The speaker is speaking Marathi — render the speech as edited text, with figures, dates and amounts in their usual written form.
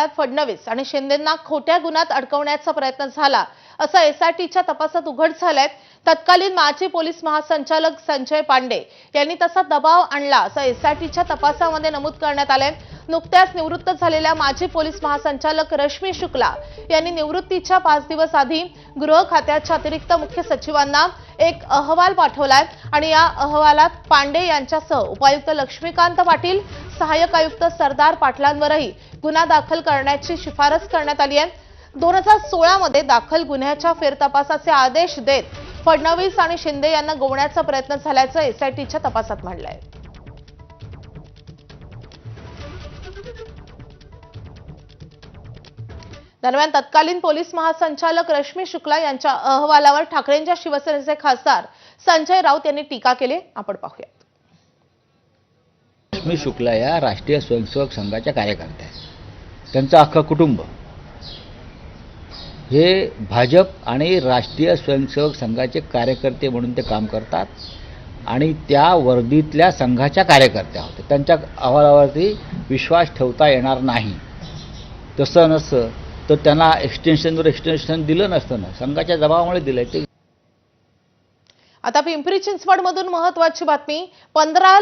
अहवालात फडणवीस आणि शिंदेंना खोट्या गुन्ह्यात अडकवण्याचा प्रयत्न झाला असं एसआयटीच्या तपासात उघड झालंय। तत्कालीन माजी पोलीस महासंचालक संजय पांडे यांनी तसा दबाव आणला असं एसआयटीच्या तपासामध्ये नमूद करण्यात आलंय। नुकत्याच निवृत्त झालेल्या माजी पोलीस महासंचालक रश्मी शुक्ला यांनी निवृत्तीच्या 5 दिवस आधी गृह खात्याच्या अतिरिक्त मुख्य सचिवांना एक अहवाल पाठवलाय आणि या अहवालात पांडे यांच्यासह उपायुक्त लक्ष्मीकांत पाटील, सहाय्यक आयुक्त सरदार पाटलांवरही गुन्हा दाखल करण्याची शिफारस करण्यात आली आहे। 2016 मध्ये दाखल गुन्ह्याच्या फेरतपासाचे आदेश देत फडणवीस आणि शिंदे यांना गोवण्याचा प्रयत्न झाल्याचं एसआयटीच्या तपासात म्हटलंय। दरम्यान तत्कालीन पोलीस महासंचालक रश्मी शुक्ला यांच्या अहवालावर ठाकरेंच्या शिवसेनेचे खासदार संजय राऊत यांनी टीका केली। आपण पाहूया। रश्मी शुक्ला या राष्ट्रीय स्वयंसेवक संघाच्या कार्यकर्त्या आहेत। त्यांचं अख्खं कुटुंब हे भाजप आणि राष्ट्रीय स्वयंसेवक संघाचे कार्यकर्ते म्हणून ते काम करतात आणि त्या वर्दीतल्या संघाच्या कार्यकर्त्या होत्या। त्यांच्या अहवालावरती विश्वास ठेवता येणार नाही। तसं नसतं तर त्यांना एक्सटेन्शन दिलं नसतं ना, संघाच्या दबावामुळे दिलंय ते। आता पिंपरी चिंचवडमधून महत्त्वाची बातमी। 15